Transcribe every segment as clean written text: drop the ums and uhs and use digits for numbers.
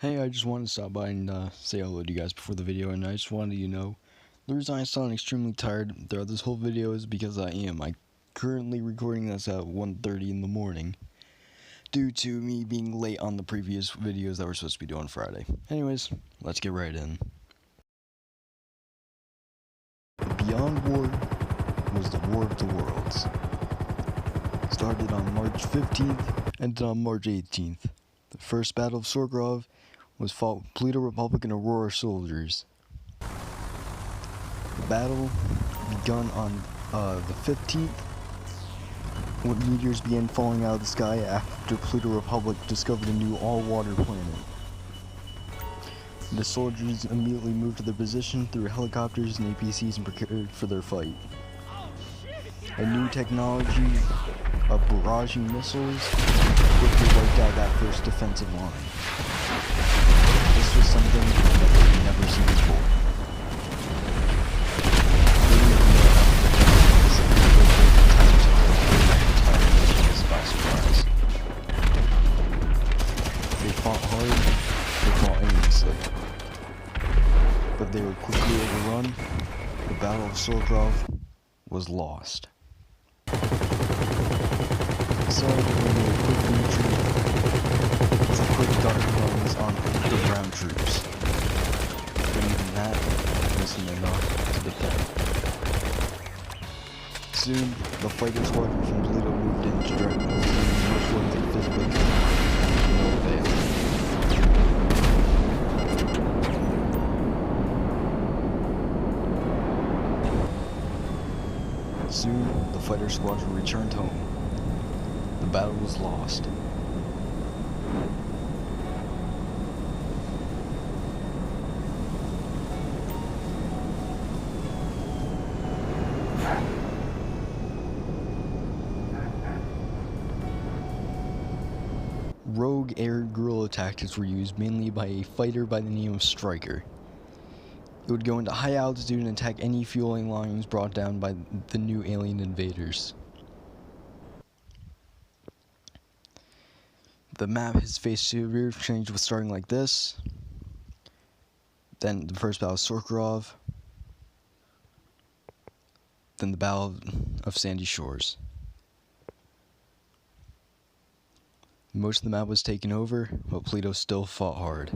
Hey, I just wanted to stop by and say hello to you guys before the video, and I just wanted you to know the reason I sound extremely tired throughout this whole video is because I am. I currently recording this at 1:30 in the morning due to me being late on the previous videos that were supposed to be due on Friday. Anyways, let's get right in. Beyond War was the War of the Worlds. Started on March 15th, ended on March 18th. The first Battle of Sorgrov was fought with Pluto Republic and Aurora soldiers. The battle begun on the 15th, when meteors began falling out of the sky after Pluto Republic discovered a new all-water planet. The soldiers immediately moved to their position through helicopters and APCs and prepared for their fight. A new technology of barraging missiles quickly wiped out that first defensive line. This was something that they'd never seen before. They fought hard, they fought aimlessly. But they were quickly overrun. The Battle of Sorgrov was lost. So, when they were quickly retreating, it's a quick dart runs on the ground troops. But even that wasn't enough to defend. Soon, the fighter squadron from Pluto moved in to direct the before they physically could no avail. Soon, the fighter squadron returned home. The battle was lost. Rogue air guerrilla tactics were used mainly by a fighter by the name of Striker. It would go into high altitude and attack any fueling lines brought down by the new alien invaders. The map has faced severe change with starting like this. Then the first battle of Sorgrov. Then the Battle of Sandy Shores. Most of the map was taken over, but Pluto still fought hard.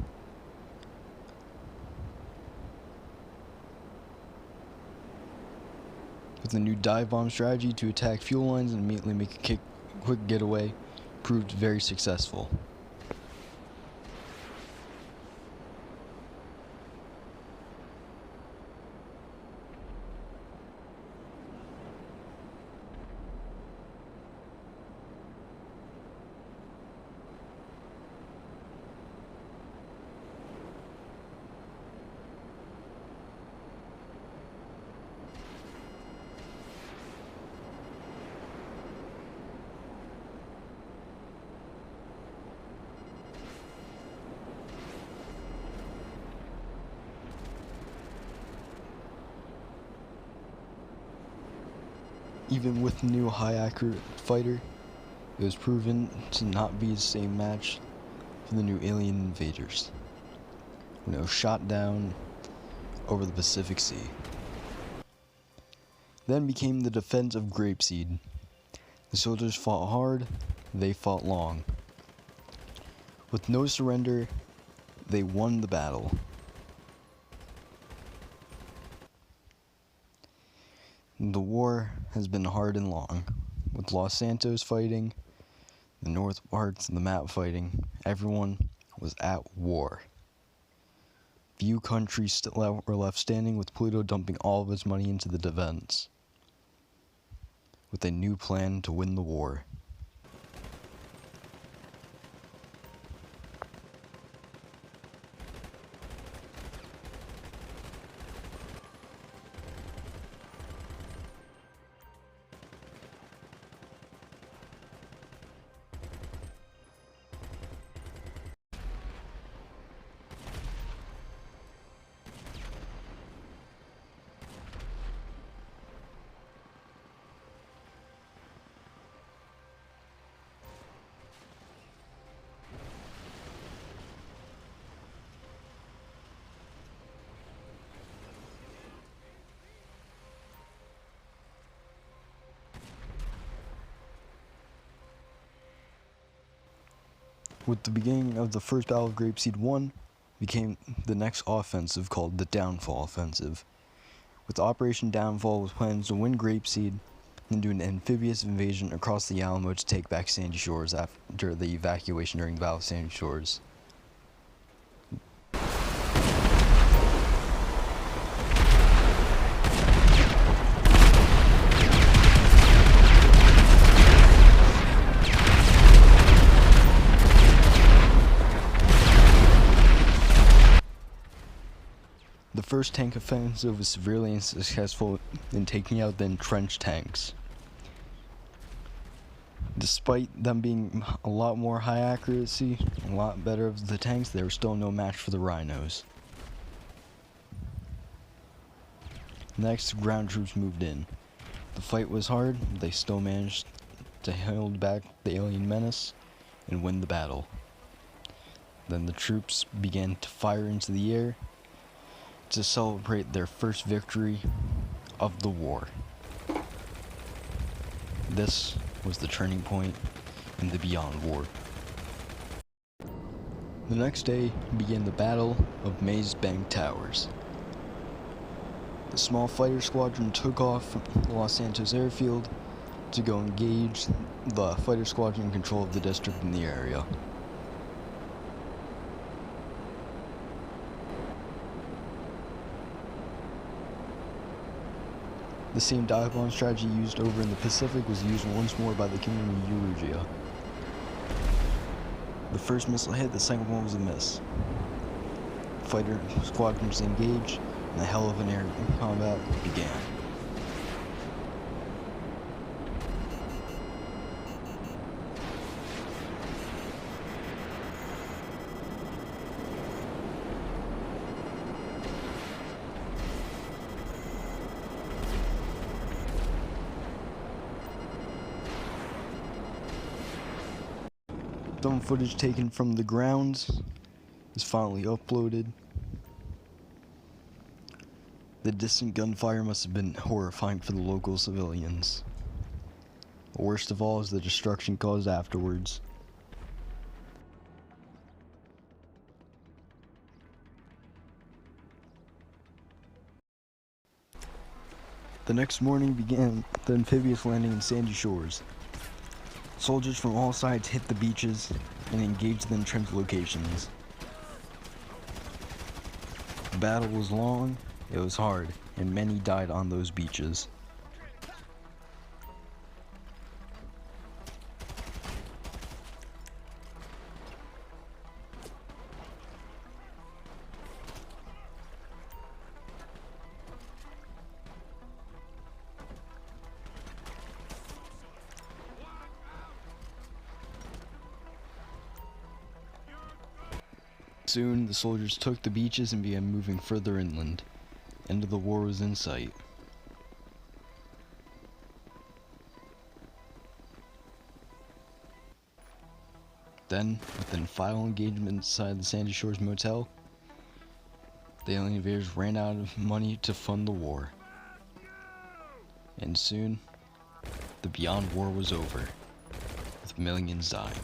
With the new dive bomb strategy to attack fuel lines and immediately make a quick getaway, proved very successful. Even with the new high accurate fighter, it was proven to not be the same match for the new alien invaders, when it was shot down over the Pacific Sea. Then became the defense of Grapeseed. The soldiers fought hard, they fought long. With no surrender, they won the battle. The war has been hard and long, with Los Santos fighting, the north parts of the map fighting. Everyone was at war. Few countries still were left standing, with Pluto dumping all of its money into the defense, with a new plan to win the war. With the beginning of the First Battle of Grapeseed 1 became the next offensive called the Downfall Offensive. With Operation Downfall was plans to win Grapeseed and do an amphibious invasion across the Alamo to take back Sandy Shores after the evacuation during the Battle of Sandy Shores. The first tank offensive was severely unsuccessful in taking out the entrenched tanks. Despite them being a lot more high accuracy, a lot better of the tanks, they were still no match for the Rhinos. Next, ground troops moved in. The fight was hard, but they still managed to hold back the alien menace and win the battle. Then the troops began to fire into the air to celebrate their first victory of the war. This was the turning point in the Beyond War. The next day began the Battle of Maze Bank Towers. The small fighter squadron took off from Los Santos airfield to go engage the fighter squadron in control of the district in the area. The same dive bomb strategy used over in the Pacific was used once more by the Kingdom of Eurasia. The first missile hit, the second one was a miss. Fighter squadrons engaged, and the hell of an air combat began. Some footage taken from the grounds is finally uploaded. The distant gunfire must have been horrifying for the local civilians. Worst of all is the destruction caused afterwards. The next morning began the amphibious landing in Sandy Shores. Soldiers from all sides hit the beaches and engaged the entrenched locations. The battle was long, it was hard, and many died on those beaches. Soon, the soldiers took the beaches and began moving further inland. End of the war was in sight. Then, within final engagement inside the Sandy Shores Motel, the alien invaders ran out of money to fund the war. And soon, the Beyond War was over, with millions dying.